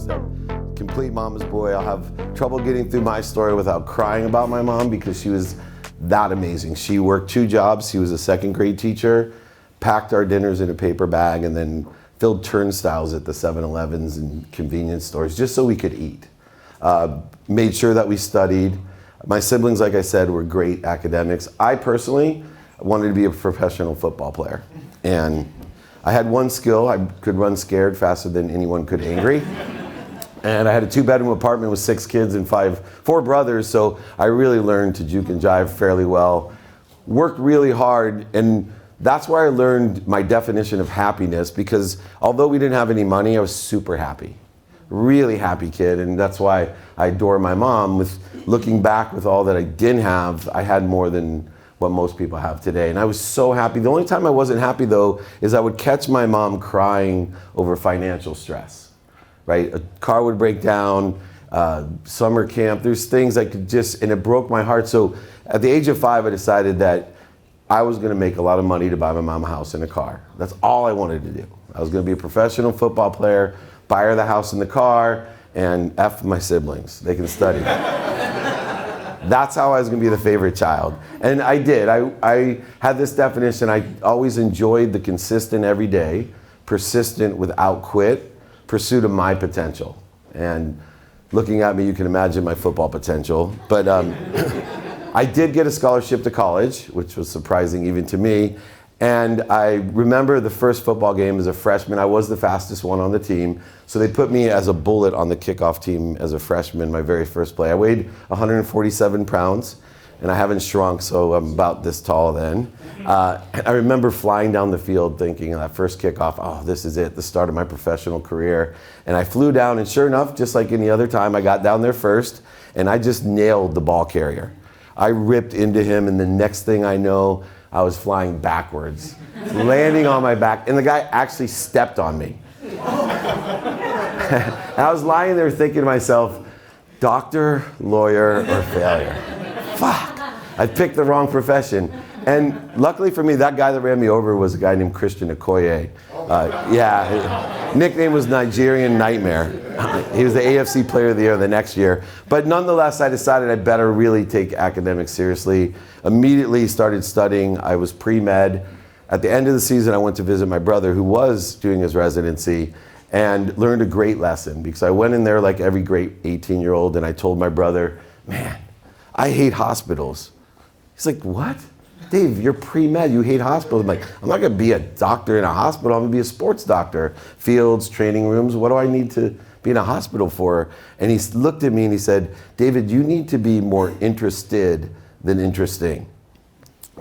just a complete mama's boy. I'll have trouble getting through my story without crying about my mom because she was that amazing. She worked 2 jobs. She was a 2nd grade teacher, packed our dinners in a paper bag, and then filled turnstiles at the 7-Elevens and convenience stores just so we could eat. Made sure that we studied. My siblings, like I said, were great academics. I personally wanted to be a professional football player. And I had one skill. I could run scared faster than anyone could angry. And I had a 2-bedroom apartment with 6 kids and 4 brothers, so I really learned to juke and jive fairly well. Worked really hard, and that's where I learned my definition of happiness, because although we didn't have any money, I was super happy. Really happy kid, and that's why I adore my mom. With looking back with all that I didn't have, I had more than what most people have today, and I was so happy. The only time I wasn't happy though is I would catch my mom crying over financial stress, right? A car would break down, summer camp, there's things I could just, and it broke my heart. So at the age of 5, I decided that I was gonna make a lot of money to buy my mom a house and a car. That's all I wanted to do. I was gonna be a professional football player, buy her the house and the car, and F my siblings, they can study. That's how I was gonna be the favorite child. And I did. I had this definition. I always enjoyed the consistent every day, persistent without quit, pursuit of my potential. And looking at me, you can imagine my football potential. But I did get a scholarship to college, which was surprising even to me. And I remember the first football game as a freshman. I was the fastest one on the team. So they put me as a bullet on the kickoff team as a freshman, my very first play. I weighed 147 pounds, and I haven't shrunk, so I'm about this tall then. I remember flying down the field thinking that first kickoff, oh, this is it, the start of my professional career. And I flew down, and sure enough, just like any other time, I got down there first, and I just nailed the ball carrier. I ripped into him, and the next thing I know, I was flying backwards, landing on my back, and the guy actually stepped on me. And I was lying there thinking to myself, doctor, lawyer, or failure. Fuck, I picked the wrong profession. And luckily for me, that guy that ran me over was a guy named Christian Okoye. His nickname was Nigerian Nightmare. He was the AFC Player of the Year the next year. But nonetheless, I decided I better really take academics seriously. Immediately started studying. I was pre-med. At the end of the season, I went to visit my brother who was doing his residency and learned a great lesson, because I went in there like every great 18-year-old and I told my brother, man, I hate hospitals. He's like, what? Dave, you're pre-med, you hate hospitals. I'm like, I'm not gonna be a doctor in a hospital, I'm gonna be a sports doctor. Fields, training rooms, what do I need to be in a hospital for? And he looked at me and he said, David, you need to be more interested than interesting.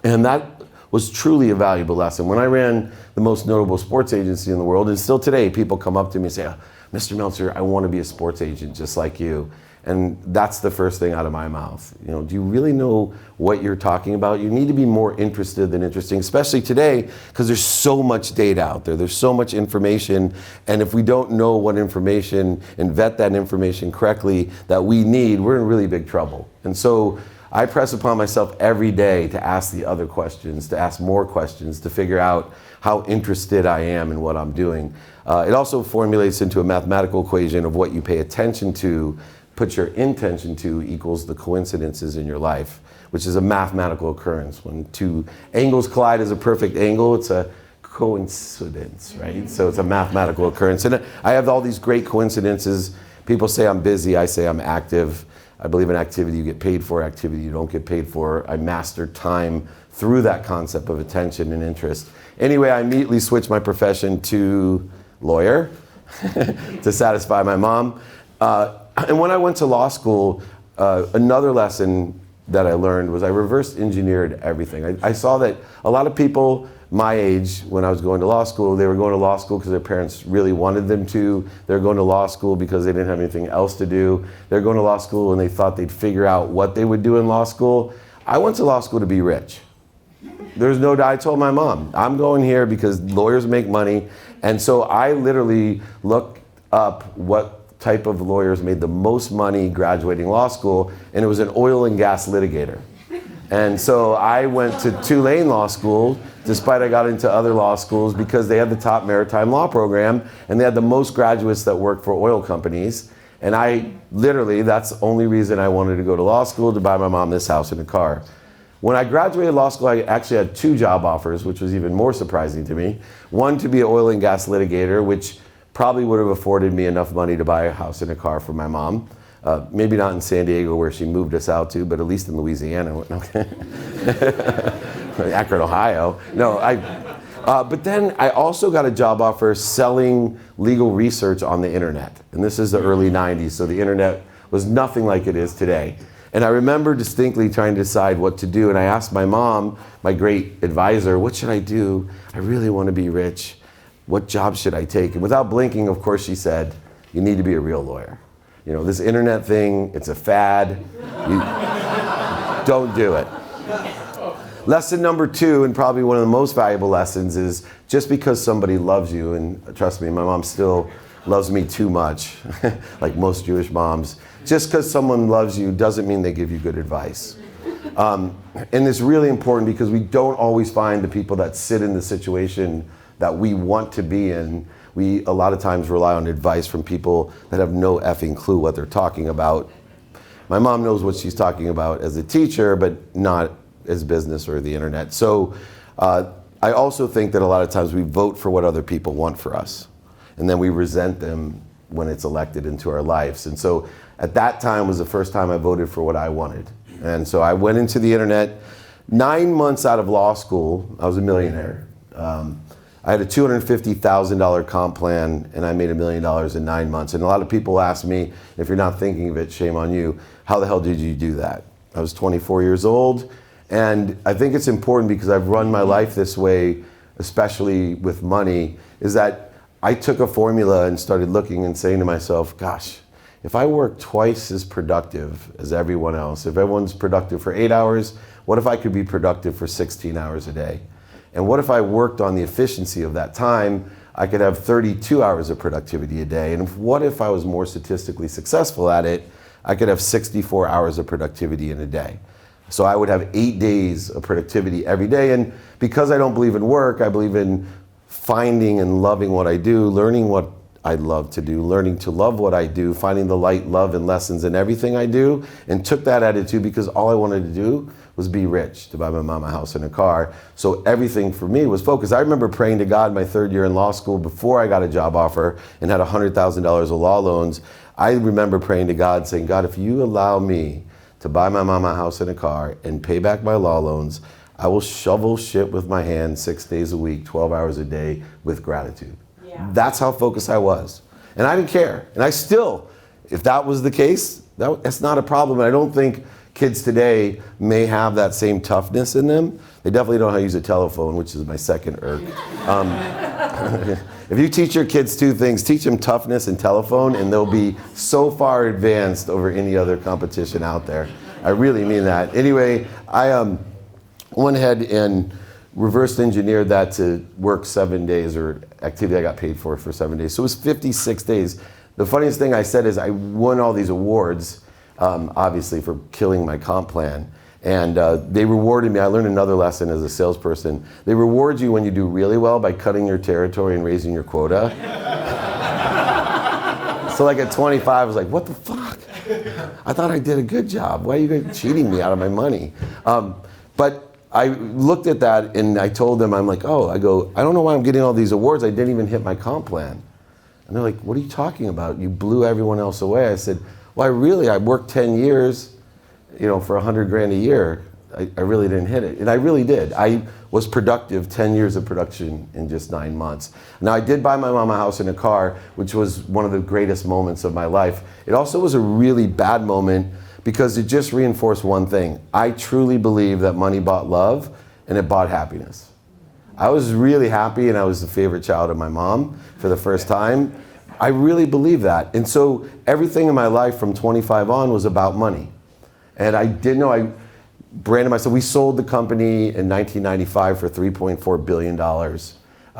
And that was truly a valuable lesson. When I ran the most notable sports agency in the world, and still today, people come up to me and say, oh, Mr. Meltzer, I want to be a sports agent just like you. And that's the first thing out of my mouth. You know, do you really know what you're talking about? You need to be more interested than interesting, especially today, because there's so much data out there. There's so much information. And if we don't know what information and vet that information correctly that we need, we're in really big trouble. And so I press upon myself every day to ask the other questions, to ask more questions, to figure out how interested I am in what I'm doing. It also formulates into a mathematical equation of what you pay attention to, put your intention to, equals the coincidences in your life, which is a mathematical occurrence. When 2 angles collide as a perfect angle, it's a coincidence, right? So it's a mathematical occurrence. And I have all these great coincidences. People say I'm busy, I say I'm active. I believe in activity you get paid for, activity you don't get paid for. I mastered time through that concept of attention and interest. Anyway, I immediately switched my profession to lawyer to satisfy my mom. And when I went to law school, another lesson that I learned was I reverse engineered everything. I saw that a lot of people my age, when I was going to law school, they were going to law school because their parents really wanted them to. They were going to law school because they didn't have anything else to do. They were going to law school and they thought they'd figure out what they would do in law school. I went to law school to be rich. There's no doubt. I told my mom, I'm going here because lawyers make money. And so I literally looked up what type of lawyers made the most money graduating law school, and it was an oil and gas litigator. And so I went to Tulane Law School, despite I got into other law schools, because they had the top maritime law program, and they had the most graduates that worked for oil companies. And I literally, that's the only reason I wanted to go to law school, to buy my mom this house and a car. When I graduated law school, I actually had 2 job offers, which was even more surprising to me. One, to be an oil and gas litigator, which probably would have afforded me enough money to buy a house and a car for my mom. Maybe not in San Diego where she moved us out to, but at least in Louisiana. Okay. Akron, Ohio. No, but then I also got a job offer selling legal research on the internet. And this is the early 90s, so the internet was nothing like it is today. And I remember distinctly trying to decide what to do. And I asked my mom, my great advisor, what should I do? I really want to be rich. What job should I take? And without blinking, of course, she said, you need to be a real lawyer. You know, this internet thing, it's a fad. Don't do it. Lesson number 2, and probably one of the most valuable lessons, is just because somebody loves you, and trust me, my mom still loves me too much, like most Jewish moms, just because someone loves you doesn't mean they give you good advice. And it's really important because we don't always find the people that sit in the situation that we want to be in. We a lot of times rely on advice from people that have no effing clue what they're talking about. My mom knows what she's talking about as a teacher, but not as business or the internet. So I also think that a lot of times we vote for what other people want for us, and then we resent them when it's elected into our lives. And so at that time was the first time I voted for what I wanted. And so I went into the internet. 9 months out of law school, I was a millionaire. I had a $250,000 comp plan, and I made $1 million in 9 months. And a lot of people ask me, if you're not thinking of it, shame on you, how the hell did you do that? I was 24 years old, and I think it's important because I've run my life this way, especially with money, is that I took a formula and started looking and saying to myself, gosh, if I work twice as productive as everyone else, if everyone's productive for 8 hours, what if I could be productive for 16 hours a day? And what if I worked on the efficiency of that time? I could have 32 hours of productivity a day. And what if I was more statistically successful at it? I could have 64 hours of productivity in a day. So I would have 8 days of productivity every day. And because I don't believe in work, I believe in finding and loving what I do, learning what I love to do, learning to love what I do, finding the light, love, and lessons in everything I do, and took that attitude because all I wanted to do was be rich, to buy my mom a house and a car. So everything for me was focused. I remember praying to God my 3rd year in law school before I got a job offer and had $100,000 of law loans. I remember praying to God saying, God, if you allow me to buy my mom a house and a car and pay back my law loans, I will shovel shit with my hands 6 days a week, 12 hours a day with gratitude. Yeah. That's how focused I was. And I didn't care. And I still, if that was the case, that's not a problem. And I don't think kids today may have that same toughness in them. They definitely don't know how to use a telephone, which is my second irk. If you teach your kids 2 things, teach them toughness and telephone, and they'll be so far advanced over any other competition out there. I really mean that. Anyway, I went ahead and reverse engineered that to work 7 days, or activity I got paid for 7 days. So it was 56 days. The funniest thing I said is I won all these awards, obviously for killing my comp plan. And they rewarded me. I learned another lesson as a salesperson. They reward you when you do really well by cutting your territory and raising your quota. So like at 25, I was like, what the fuck? I thought I did a good job. Why are you guys cheating me out of my money? But I looked at that and I told them, I don't know why I'm getting all these awards. I didn't even hit my comp plan. And they're like, what are you talking about? You blew everyone else away. I said, well, I worked 10 years, for $100,000 a year. I really didn't hit it. And I really did. I was productive, 10 years of production in just 9 months. Now I did buy my mom a house and a car, which was one of the greatest moments of my life. It also was a really bad moment because it just reinforced one thing. I truly believe that money bought love and it bought happiness. I was really happy and I was the favorite child of my mom for the first time. I really believe that. And so everything in my life from 25 on was about money. And I didn't know, I branded myself. We sold the company in 1995 for $3.4 billion,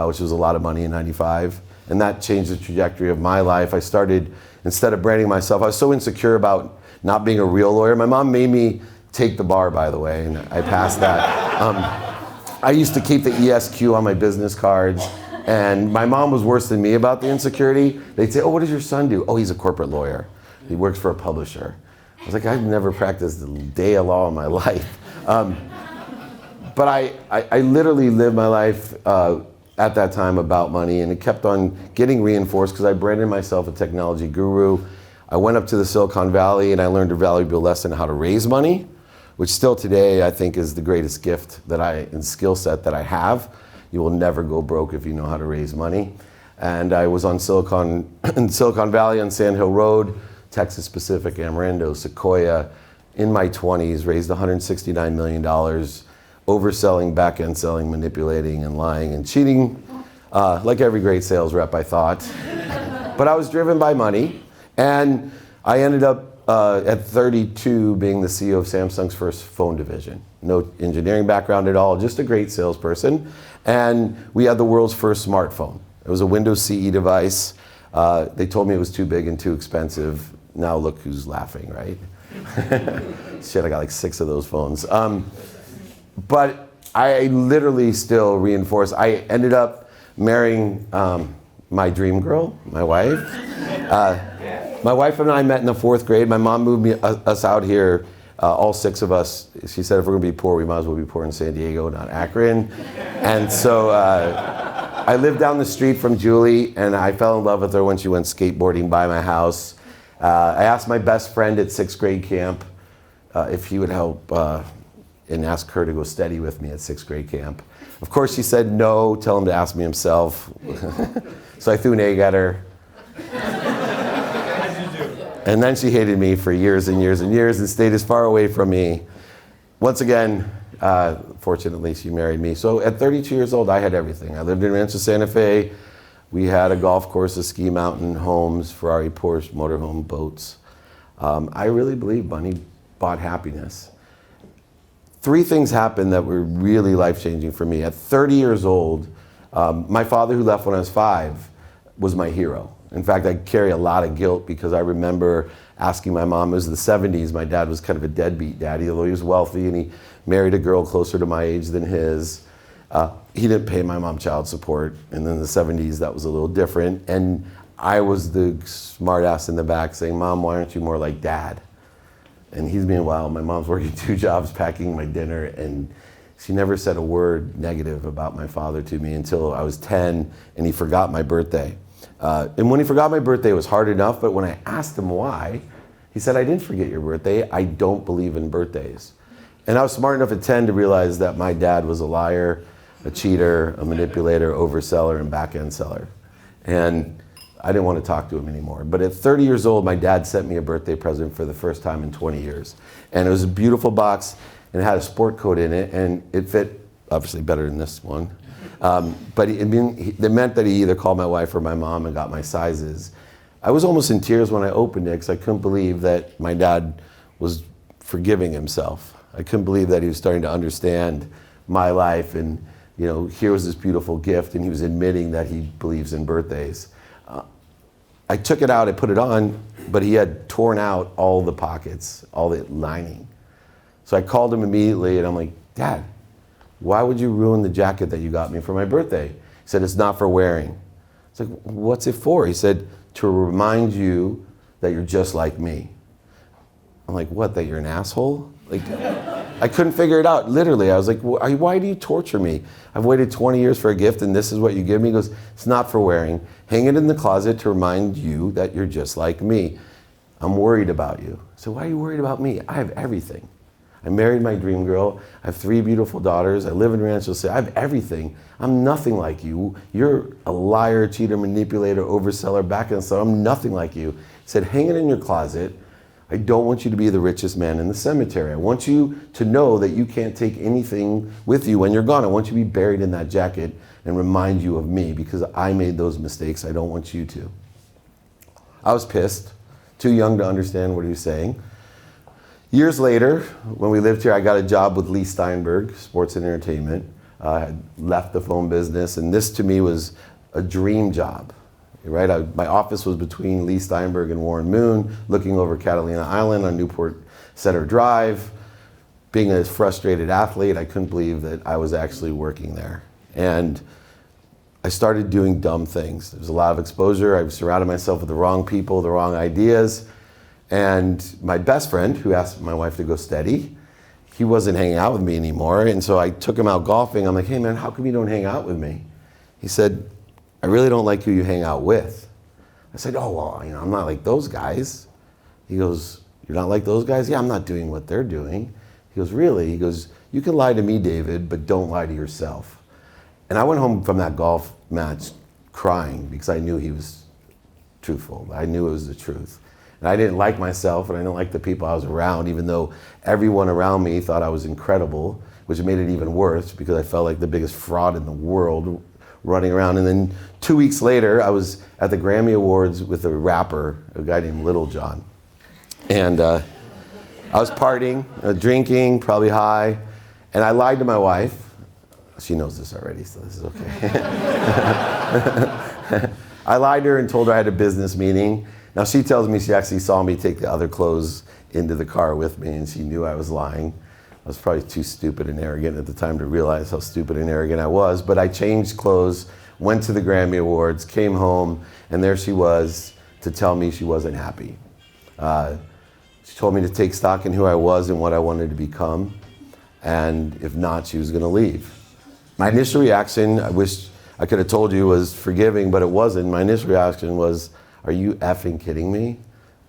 which was a lot of money in 95. And that changed the trajectory of my life. I started, instead of branding myself, I was so insecure about not being a real lawyer. My mom made me take the bar, by the way, and I passed that. I used to keep the ESQ on my business cards, and my mom was worse than me about the insecurity. They'd say, oh, what does your son do? Oh, he's a corporate lawyer. He works for a publisher. I was like, I've never practiced a day of law in my life. But I literally lived my life at that time about money, and it kept on getting reinforced because I branded myself a technology guru. I went up to the Silicon Valley and I learned a valuable lesson how to raise money, which still today I think is the greatest gift and skill set that I have. You will never go broke if you know how to raise money. And I was on in Silicon Valley on Sand Hill Road, Texas Pacific, Amarillo, Sequoia, in my 20s, raised $169 million, overselling, back-end selling, manipulating, and lying and cheating, like every great sales rep, I thought. But I was driven by money, and I ended up at 32 being the CEO of Samsung's first phone division. No engineering background at all, just a great salesperson. And we had the world's first smartphone. It was a Windows CE device. They told me it was too big and too expensive. Now look who's laughing, right? Shit, I got like 6 of those phones. But I literally still reinforce. I ended up marrying my dream girl, my wife. My wife and I met in the 4th grade. My mom moved us out here, all 6 of us. She said if we're gonna be poor, we might as well be poor in San Diego, not Akron. And so I lived down the street from Julie, and I fell in love with her when she went skateboarding by my house. I asked my best friend at 6th grade camp if he would help and ask her to go steady with me at 6th grade camp. Of course, she said no, tell him to ask me himself. So I threw an egg at her. And then she hated me for years and years and years and stayed as far away from me. Once again, fortunately, she married me. So at 32 years old, I had everything. I lived in Rancho Santa Fe. We had a golf course, a ski mountain, homes, Ferrari, Porsche, motorhome, boats. I really believe money bought happiness. 3 things happened that were really life-changing for me. At 30 years old, my father, who left when I was 5, was my hero. In fact, I carry a lot of guilt because I remember asking my mom, it was the 70s, my dad was kind of a deadbeat daddy, although he was wealthy and he married a girl closer to my age than his. He didn't pay my mom child support, and in the 70s that was a little different. And I was the smart ass in the back saying, Mom, why aren't you more like Dad? And he's meanwhile, my mom's working 2 jobs, packing my dinner, and she never said a word negative about my father to me until I was 10 and he forgot my birthday. And when he forgot my birthday, it was hard enough, but when I asked him why, he said, I didn't forget your birthday. I don't believe in birthdays. And I was smart enough at 10 to realize that my dad was a liar, a cheater, a manipulator, overseller, and back-end seller. And I didn't want to talk to him anymore. But at 30 years old, my dad sent me a birthday present for the first time in 20 years. And it was a beautiful box, and it had a sport coat in it, and it fit obviously better than this one. But it meant that he either called my wife or my mom and got my sizes. I was almost in tears when I opened it because I couldn't believe that my dad was forgiving himself. I couldn't believe that he was starting to understand my life, and here was this beautiful gift, and he was admitting that he believes in birthdays. I took it out, I put it on, but he had torn out all the pockets, all the lining. So I called him immediately and I'm like, Dad, why would you ruin the jacket that you got me for my birthday? He said, it's not for wearing. It's like, what's it for? He said, to remind you that you're just like me. I'm like, what, that you're an asshole? Like, I couldn't figure it out, literally. I was like, why do you torture me? I've waited 20 years for a gift and this is what you give me? He goes, it's not for wearing. Hang it in the closet to remind you that you're just like me. I'm worried about you. So why are you worried about me? I have everything. I married my dream girl. I have 3 beautiful daughters. I live in Rancho City. I have everything. I'm nothing like you. You're a liar, cheater, manipulator, overseller, back-end seller. I'm nothing like you. He said, hang it in your closet. I don't want you to be the richest man in the cemetery. I want you to know that you can't take anything with you when you're gone. I want you to be buried in that jacket and remind you of me because I made those mistakes. I don't want you to. I was pissed, too young to understand what he was saying. Years later, when we lived here, I got a job with Lee Steinberg, Sports and Entertainment. I had left the phone business, and this to me was a dream job. Right? My office was between Lee Steinberg and Warren Moon, looking over Catalina Island on Newport Center Drive. being a frustrated athlete, I couldn't believe that I was actually working there. And I started doing dumb things. There was a lot of exposure. I surrounded myself with the wrong people, the wrong ideas. And my best friend, who asked my wife to go steady, he wasn't hanging out with me anymore. And so I took him out golfing. I'm like, hey man, how come you don't hang out with me? He said, I really don't like who you hang out with. I said, oh, well, I'm not like those guys. He goes, you're not like those guys? Yeah, I'm not doing what they're doing. He goes, really? He goes, you can lie to me, David, but don't lie to yourself. And I went home from that golf match crying because I knew he was truthful. I knew it was the truth. And I didn't like myself, and I didn't like the people I was around, even though everyone around me thought I was incredible, which made it even worse because I felt like the biggest fraud in the world running around. And then 2 weeks later, I was at the Grammy Awards with a rapper, a guy named Little John. And I was partying, drinking, probably high, and I lied to my wife. She knows this already, so this is okay. I lied to her and told her I had a business meeting. Now she tells me she actually saw me take the other clothes into the car with me, and she knew I was lying. I was probably too stupid and arrogant at the time to realize how stupid and arrogant I was, but I changed clothes, went to the Grammy Awards, came home, and there she was to tell me she wasn't happy. She told me to take stock in who I was and what I wanted to become, and if not, she was going to leave. My initial reaction, I wish I could have told you, was forgiving, but it wasn't. My initial reaction was, are you effing kidding me?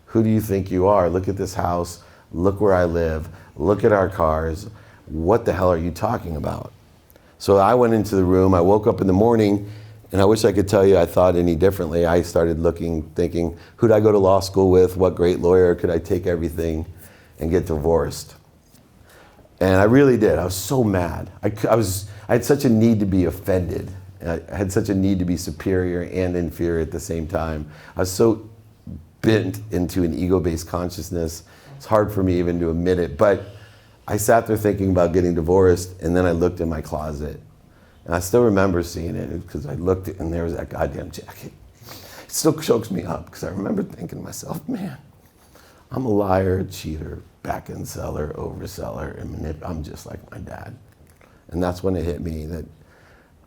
Who do you think you are? Look at this house. Look where I live. Look at our cars. What the hell are you talking about? So I went into the room. I woke up in the morning, and I wish I could tell you I thought any differently. I started looking, thinking, who'd I go to law school with? What great lawyer? Could I take everything and get divorced? And I really did. I was so mad. I had such a need to be offended. I had such a need to be superior and inferior at the same time. I was so bent into an ego-based consciousness. It's hard for me even to admit it, but I sat there thinking about getting divorced, and then I looked in my closet. And I still remember seeing it because I looked and there was that goddamn jacket. It still chokes me up because I remember thinking to myself, man, I'm a liar, cheater, back-end seller, overseller, and I'm just like my dad. And that's when it hit me that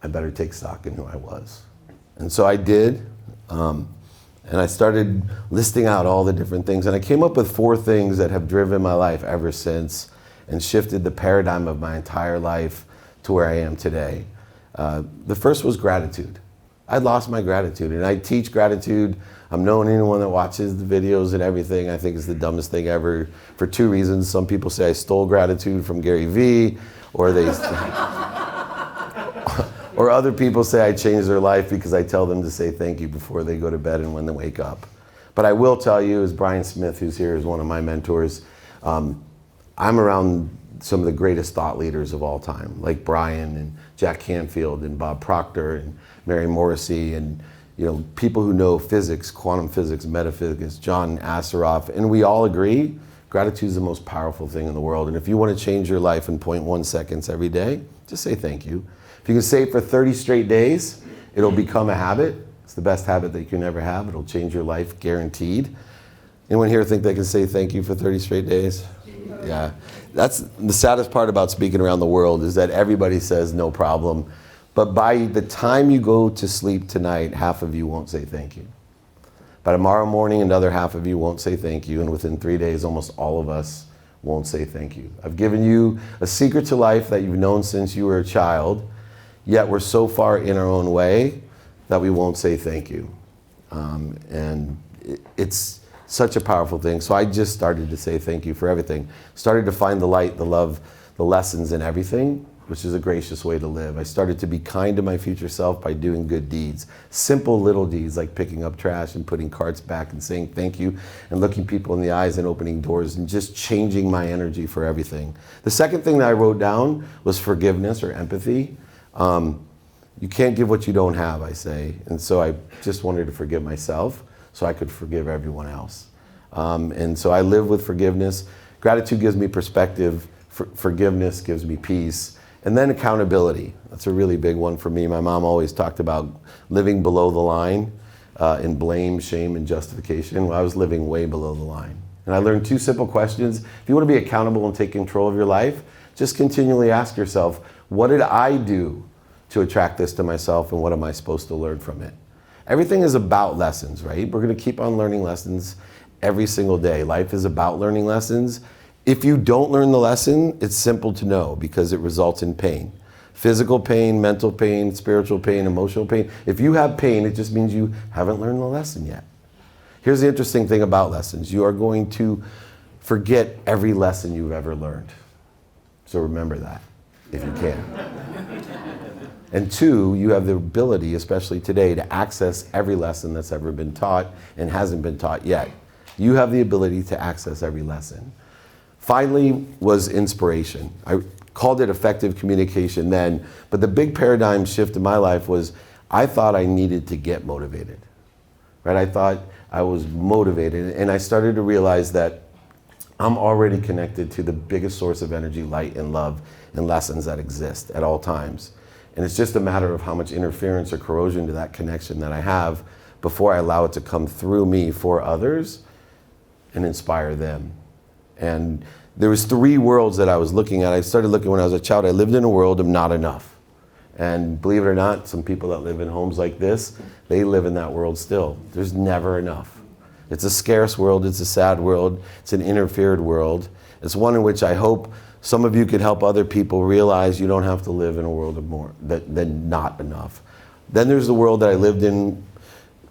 I better take stock in who I was. And so I did, and I started listing out all the different things, and I came up with 4 things that have driven my life ever since and shifted the paradigm of my entire life to where I am today. The first was gratitude. I lost my gratitude, and I teach gratitude. I'm known anyone that watches the videos and everything. I think it's the dumbest thing ever for 2 reasons. Some people say I stole gratitude from Gary Vee, or they, or other people say I changed their life because I tell them to say thank you before they go to bed and when they wake up. But I will tell you, as Brian Smith, who's here, is one of my mentors, I'm around some of the greatest thought leaders of all time, like Brian and Jack Canfield and Bob Proctor and Mary Morrissey, and people who know physics, quantum physics, metaphysics, John Assaraf, and we all agree gratitude is the most powerful thing in the world. And if you want to change your life in 0.1 seconds every day, just say thank you. If you can say it for 30 straight days, it'll become a habit. It's the best habit that you can ever have. It'll change your life, guaranteed. Anyone here think they can say thank you for 30 straight days? Yeah. That's the saddest part about speaking around the world, is that everybody says no problem. But by the time you go to sleep tonight, half of you won't say thank you. By tomorrow morning, another half of you won't say thank you. And within 3 days, almost all of us won't say thank you. I've given you a secret to life that you've known since you were a child, yet we're so far in our own way that we won't say thank you. And it's such a powerful thing. So I just started to say thank you for everything. Started to find the light, the love, the lessons in everything, which is a gracious way to live. I started to be kind to my future self by doing good deeds. Simple little deeds like picking up trash and putting carts back and saying thank you and looking people in the eyes and opening doors and just changing my energy for everything. The second thing that I wrote down was forgiveness or empathy. You can't give what you don't have, I say. And so I just wanted to forgive myself so I could forgive everyone else. And so I live with forgiveness. Gratitude gives me perspective. Forgiveness gives me peace. And then accountability. That's a really big one for me. My mom always talked about living below the line in blame, shame, and justification. Well, I was living way below the line. And I learned 2 simple questions. If you want to be accountable and take control of your life, just continually ask yourself, what did I do to attract this to myself, and what am I supposed to learn from it? Everything is about lessons, right? We're going to keep on learning lessons every single day. Life is about learning lessons. If you don't learn the lesson, it's simple to know because it results in pain. Physical pain, mental pain, spiritual pain, emotional pain. If you have pain, it just means you haven't learned the lesson yet. Here's the interesting thing about lessons. You are going to forget every lesson you've ever learned. So remember that, if you can. And 2, you have the ability, especially today, to access every lesson that's ever been taught and hasn't been taught yet. You have the ability to access every lesson. Finally was inspiration. I called it effective communication then, but the big paradigm shift in my life was I thought I needed to get motivated. Right? I thought I was motivated, and I started to realize that I'm already connected to the biggest source of energy, light, and love and lessons that exist at all times. And it's just a matter of how much interference or corrosion to that connection that I have before I allow it to come through me for others and inspire them. And there was 3 worlds that I was looking at. I started looking when I was a child. I lived in a world of not enough. And believe it or not, some people that live in homes like this, they live in that world still. There's never enough. It's a scarce world, it's a sad world, it's an interfered world. It's one in which I hope some of you could help other people realize you don't have to live in a world of more than not enough. Then there's the world that I lived in,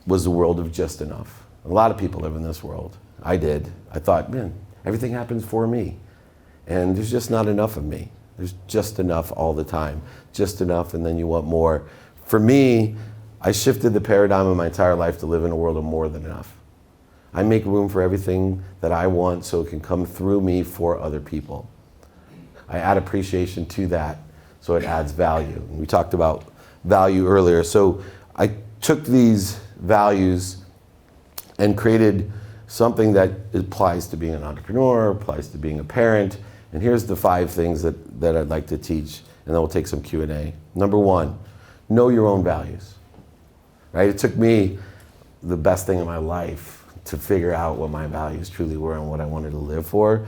was the world of just enough. A lot of people live in this world. I did. I thought, man, everything happens for me. And there's just not enough of me. There's just enough all the time. Just enough, and then you want more. For me, I shifted the paradigm of my entire life to live in a world of more than enough. I make room for everything that I want so it can come through me for other people. I add appreciation to that so it adds value. We talked about value earlier. So I took these values and created something that applies to being an entrepreneur, applies to being a parent. And here's the 5 things that I'd like to teach, and then we'll take some Q&A. Number 1, know your own values. Right? It took me the best thing in my life to figure out what my values truly were and what I wanted to live for.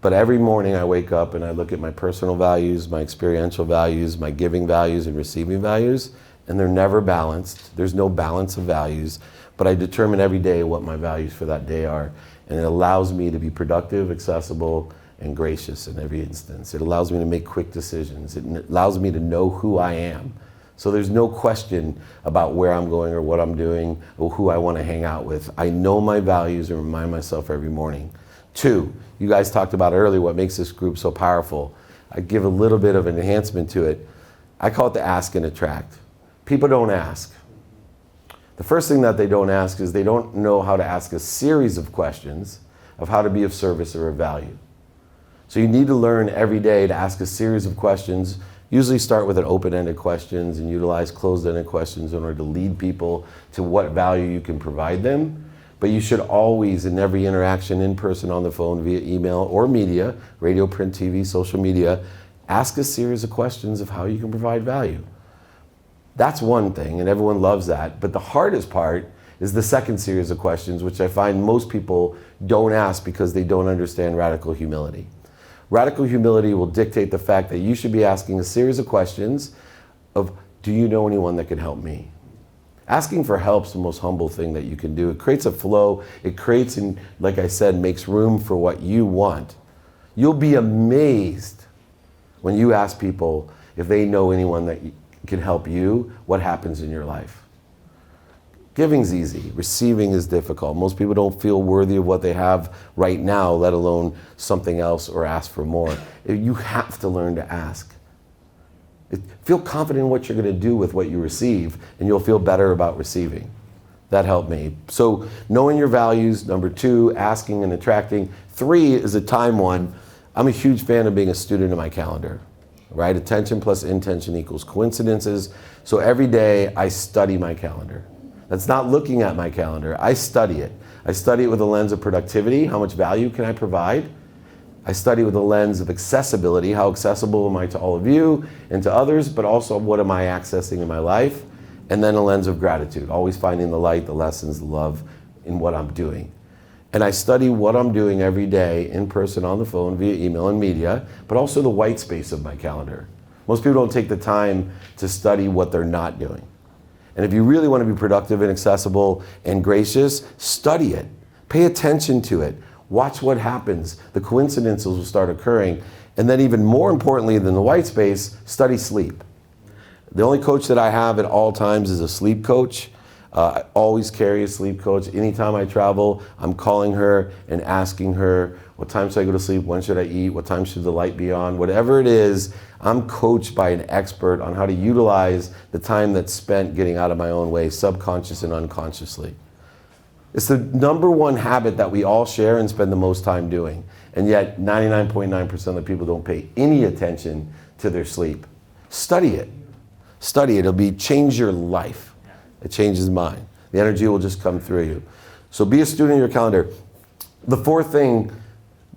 But every morning I wake up and I look at my personal values, my experiential values, my giving values and receiving values, and they're never balanced. There's no balance of values, but I determine every day what my values for that day are, and it allows me to be productive, accessible, and gracious in every instance. It allows me to make quick decisions. It allows me to know who I am. So there's no question about where I'm going or what I'm doing or who I want to hang out with. I know my values and remind myself every morning. 2, you guys talked about earlier what makes this group so powerful. I give a little bit of an enhancement to it. I call it the ask and attract. People don't ask. The first thing that they don't ask is they don't know how to ask a series of questions of how to be of service or of value. So you need to learn every day to ask a series of questions. Usually start with an open-ended questions and utilize closed-ended questions in order to lead people to what value you can provide them. But you should always, in every interaction, in person, on the phone, via email or media, radio, print, TV, social media, ask a series of questions of how you can provide value. That's one thing, and everyone loves that. But the hardest part is the second series of questions, which I find most people don't ask because they don't understand radical humility. Radical humility will dictate the fact that you should be asking a series of questions of, do you know anyone that can help me? Asking for help is the most humble thing that you can do. It creates a flow. It creates, and like I said, makes room for what you want. You'll be amazed when you ask people if they know anyone that can help you, what happens in your life. Giving's easy. Receiving is difficult. Most people don't feel worthy of what they have right now, let alone something else or ask for more. You have to learn to ask. Feel confident in what you're going to do with what you receive, and you'll feel better about receiving. That helped me. So knowing your values, number 2, asking and attracting. 3 is a time one. I'm a huge fan of being a student of my calendar. Right? Attention plus intention equals coincidences. So every day I study my calendar. That's not looking at my calendar. I study it. I study it with a lens of productivity. How much value can I provide? I study with a lens of accessibility. How accessible am I to all of you and to others, but also what am I accessing in my life? And then a lens of gratitude. Always finding the light, the lessons, the love in what I'm doing. And I study what I'm doing every day in person, on the phone, via email and media, but also the white space of my calendar. Most people don't take the time to study what they're not doing. And if you really want to be productive and accessible and gracious, study it. Pay attention to it. Watch what happens. The coincidences will start occurring. And then even more importantly than the white space, study sleep. The only coach that I have at all times is a sleep coach. I always carry a sleep coach. Anytime I travel, I'm calling her and asking her, what time should I go to sleep? When should I eat? What time should the light be on? Whatever it is, I'm coached by an expert on how to utilize the time that's spent getting out of my own way, subconscious and unconsciously. It's the #1 habit that we all share and spend the most time doing. And yet 99.9% of the people don't pay any attention to their sleep. Study it. Study it. It'll change your life. It changes mine. The energy will just come through you. So be a student of your calendar. The fourth thing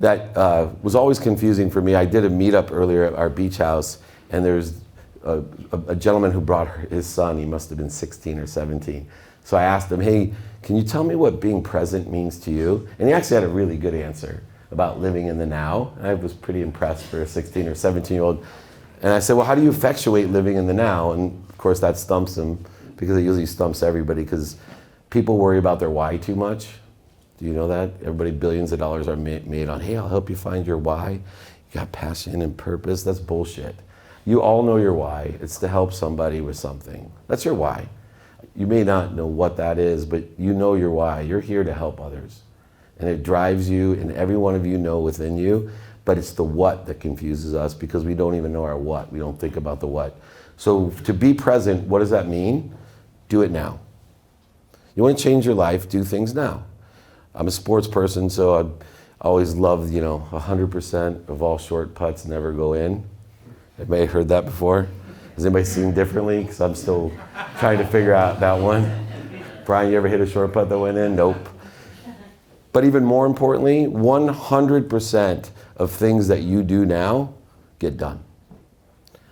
that was always confusing for me, I did a meetup earlier at our beach house, and there's a gentleman who brought his son. He must have been 16 or 17. So I asked him, hey, can you tell me what being present means to you? And he actually had a really good answer about living in the now. And I was pretty impressed for a 16 or 17-year-old. And I said, well, how do you effectuate living in the now? And of course that stumps him, because it usually stumps everybody, because people worry about their why too much. Do you know that? Everybody, billions of dollars are made on, hey, I'll help you find your why. You got passion and purpose. That's bullshit. You all know your why. It's to help somebody with something. That's your why. You may not know what that is, but you know your why. You're here to help others. And it drives you, and every one of you know within you, but it's the what that confuses us, because we don't even know our what. We don't think about the what. So to be present, what does that mean? Do it now. You want to change your life, do things now. I'm a sports person, so I always loved, 100% of all short putts never go in. Everybody heard that before? Has anybody seen differently? Because I'm still trying to figure out that one. Brian, you ever hit a short putt that went in? Nope. But even more importantly, 100% of things that you do now get done.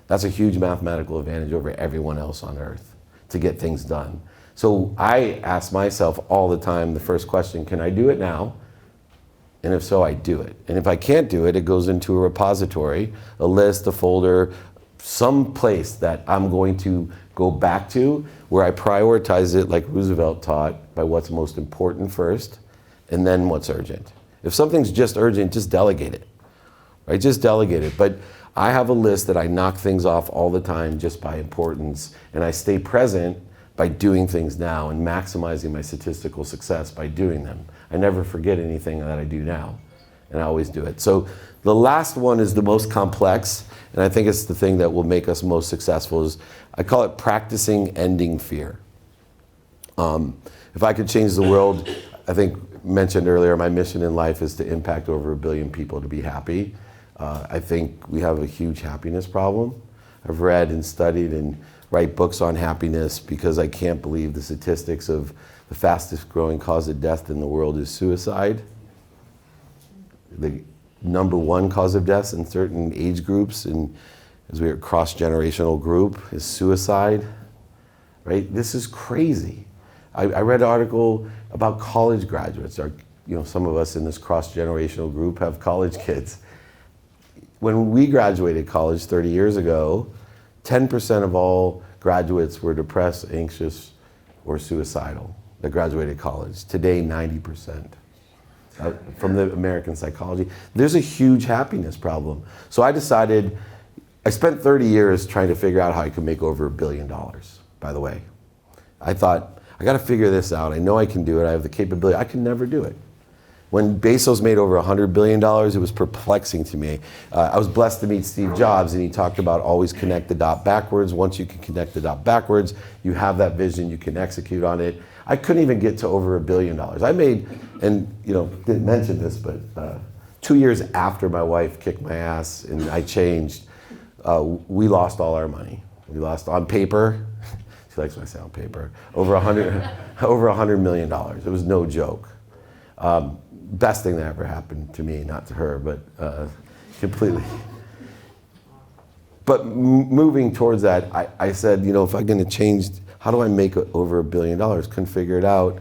That's a huge mathematical advantage over everyone else on earth, to get things done. So I ask myself all the time the first question, can I do it now? And if so, I do it. And if I can't do it, it goes into a repository, a list, a folder, some place that I'm going to go back to, where I prioritize it like Roosevelt taught, by what's most important first, and then what's urgent. If something's just urgent, just delegate it, right? Just delegate it. But I have a list that I knock things off all the time just by importance, and I stay present by doing things now and maximizing my statistical success by doing them. I never forget anything that I do now, and I always do it. So the last one is the most complex, and I think it's the thing that will make us most successful, is I call it practicing ending fear. If I could change the world, I think mentioned earlier, my mission in life is to impact over 1 billion people to be happy. I think we have a huge happiness problem. I've read and studied and write books on happiness, because I can't believe the statistics of the fastest growing cause of death in the world is suicide. The #1 cause of death in certain age groups, and as we're a cross-generational group, is suicide, right? This is crazy. I read an article about college graduates. Some of us in this cross-generational group have college kids. When we graduated college 30 years ago, 10% of all graduates were depressed, anxious, or suicidal that graduated college. Today, 90%. From the American Psychology. There's a huge happiness problem. So I decided, I spent 30 years trying to figure out how I could make over $1 billion, by the way. I thought, I got to figure this out. I know I can do it. I have the capability. I can never do it. When Bezos made over $100 billion, it was perplexing to me. I was blessed to meet Steve Jobs, and he talked about always connect the dot backwards. Once you can connect the dot backwards, you have that vision, you can execute on it. I couldn't even get to over $1 billion. I made, and didn't mention this, but 2 years after my wife kicked my ass and I changed, we lost all our money. We lost on paper. She likes when I say on paper. Over $100 million. It was no joke. Best thing that ever happened to me, not to her, but completely. But moving towards that, I said, if I'm going to change, how do I make over $1 billion? Couldn't figure it out.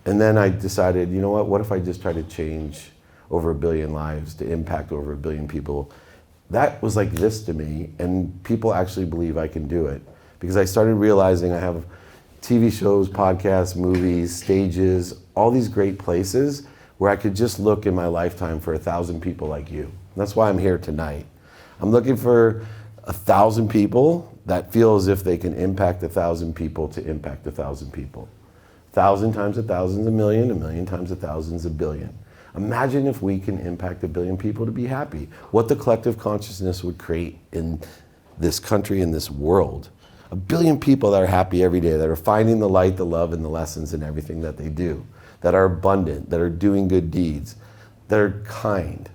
And then I decided, you know what if I just try to change over 1 billion lives, to impact over 1 billion people? That was like this to me, and people actually believe I can do it. Because I started realizing I have TV shows, podcasts, movies, stages, all these great places where I could just look in my lifetime for 1,000 people like you. And that's why I'm here tonight. I'm looking for 1,000 people that feel as if they can impact 1,000 people to impact 1,000 people. 1,000 times 1,000 is 1,000,000, 1,000,000 times 1,000 is 1 billion. Imagine if we can impact 1 billion people to be happy. What the collective consciousness would create in this country, in this world. 1 billion people that are happy every day, that are finding the light, the love, and the lessons in everything that they do, that are abundant, that are doing good deeds, that are kind.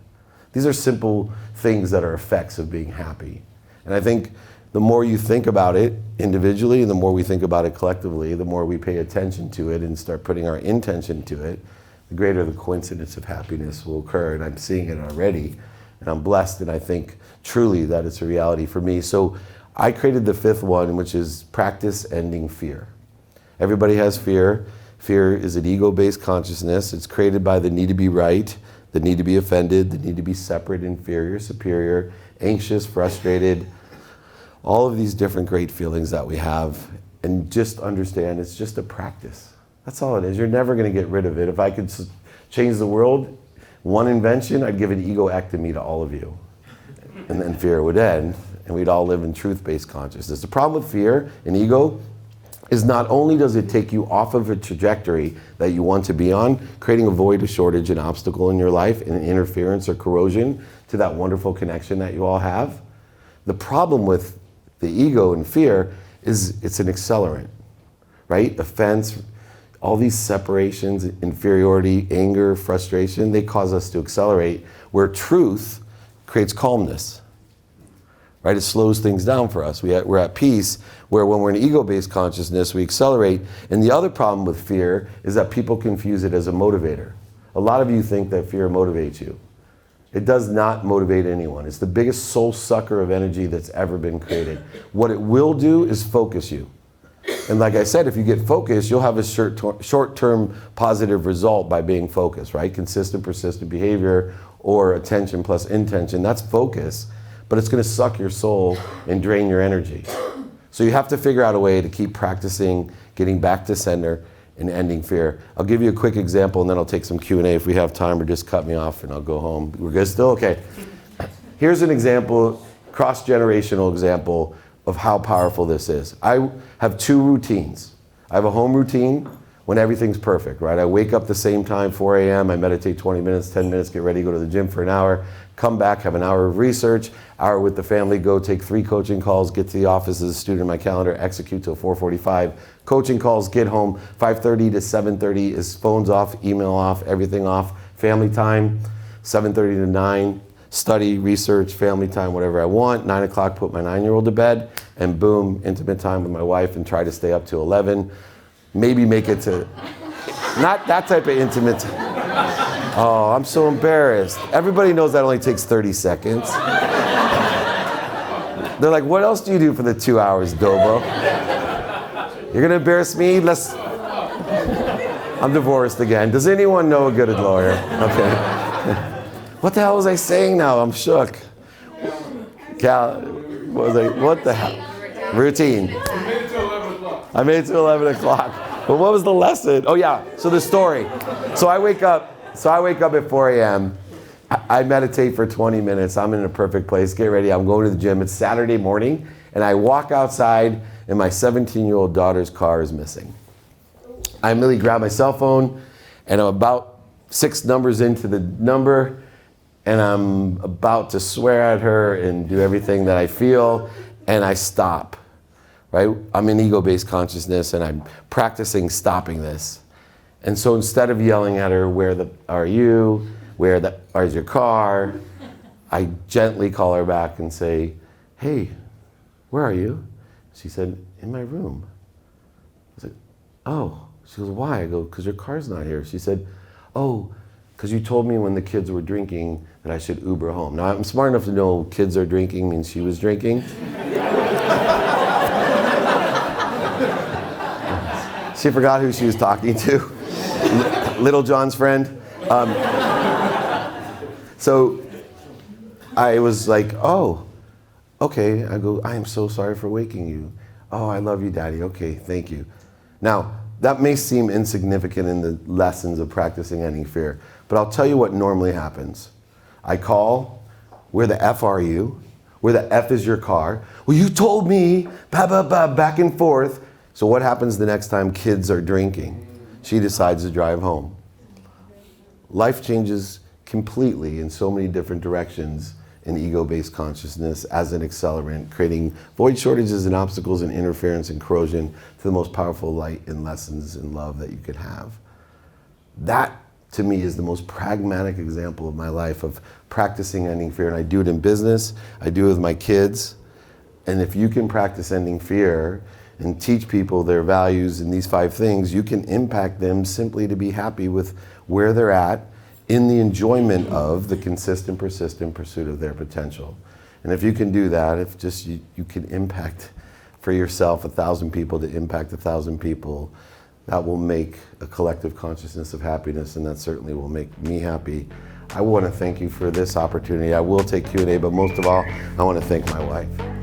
These are simple things that are effects of being happy. And I think the more you think about it individually and the more we think about it collectively, the more we pay attention to it and start putting our intention to it, the greater the coincidence of happiness will occur. And I'm seeing it already. And I'm blessed, and I think truly that it's a reality for me. So I created the 5th one, which is practice ending fear. Everybody has fear. Fear is an ego-based consciousness. It's created by the need to be right, the need to be offended, the need to be separate, inferior, superior, anxious, frustrated, all of these different great feelings that we have. And just understand it's just a practice. That's all it is. You're never going to get rid of it. If I could change the world, one invention, I'd give an egoectomy to all of you. And then fear would end, and we'd all live in truth-based consciousness. The problem with fear and ego is not only does it take you off of a trajectory that you want to be on, creating a void, a shortage, an obstacle in your life, and an interference or corrosion to that wonderful connection that you all have. The problem with the ego and fear is it's an accelerant, right? Offense, all these separations, inferiority, anger, frustration, they cause us to accelerate, where truth creates calmness, right? It slows things down for us. We're at peace, where when we're in ego-based consciousness, we accelerate. And the other problem with fear is that people confuse it as a motivator. A lot of you think that fear motivates you. It does not motivate anyone. It's the biggest soul sucker of energy that's ever been created. What it will do is focus you. And like I said, if you get focused, you'll have a short-term positive result by being focused, right? Consistent, persistent behavior, or attention plus intention, that's focus. But it's going to suck your soul and drain your energy. So you have to figure out a way to keep practicing, getting back to center, and ending fear. I'll give you a quick example, and then I'll take some Q&A if we have time, or just cut me off and I'll go home. We're good still? Okay. Here's an example, cross-generational example of how powerful this is. I have 2 routines. I have a home routine when everything's perfect, right? I wake up the same time, 4 a.m., I meditate 20 minutes, 10 minutes, get ready, go to the gym for an hour, come back, have an hour of research, hour with the family, go take 3 coaching calls, get to the office as a student in my calendar, execute till 4:45, coaching calls, get home, 5:30 to 7:30 is phones off, email off, everything off, family time, 7:30 to 9, study, research, family time, whatever I want, 9 o'clock, put my 9-year-old to bed, and boom, intimate time with my wife, and try to stay up to 11, maybe make it to, not that type of intimate. Oh, I'm so embarrassed. Everybody knows that only takes 30 seconds. They're like, what else do you do for the 2 hours, Dobo? You're gonna embarrass me? I'm divorced again. Does anyone know a good lawyer? Okay. What the hell was I saying now? I'm shook. What the hell? Routine. I made it to 11 o'clock. But what was the lesson? Oh yeah, so the story. So I wake up at 4 a.m. I meditate for 20 minutes. I'm in a perfect place. Get ready. I'm going to the gym. It's Saturday morning, and I walk outside, and my 17-year-old daughter's car is missing. I immediately grab my cell phone, and I'm about 6 numbers into the number, and I'm about to swear at her and do everything that I feel, and I stop. Right? I'm in ego-based consciousness, and I'm practicing stopping this. And so instead of yelling at her, where are you? Where's your car? I gently call her back and say, hey, where are you? She said, in my room. I said, oh. She goes, why? I go, because your car's not here. She said, oh, because you told me when the kids were drinking that I should Uber home. Now, I'm smart enough to know kids are drinking means she was drinking. She forgot who she was talking to. Little John's friend. So I was like, oh, okay. I go, I am so sorry for waking you. Oh, I love you, Daddy. Okay, thank you. Now, that may seem insignificant in the lessons of practicing ending fear, but I'll tell you what normally happens. I call, where the F are you? Where the F is your car? Well, you told me, back and forth. So what happens the next time kids are drinking? She decides to drive home. Life changes completely in so many different directions in ego-based consciousness as an accelerant, creating void shortages and obstacles and interference and corrosion to the most powerful light and lessons and love that you could have. That, to me, is the most pragmatic example of my life of practicing ending fear. And I do it in business, I do it with my kids. And if you can practice ending fear and teach people their values in these 5 things, you can impact them simply to be happy with where they're at in the enjoyment of the consistent, persistent pursuit of their potential. And if you can do that, if just you can impact for yourself 1,000 people to impact 1,000 people, that will make a collective consciousness of happiness, and that certainly will make me happy. I want to thank you for this opportunity. I will take Q&A, but most of all, I want to thank my wife.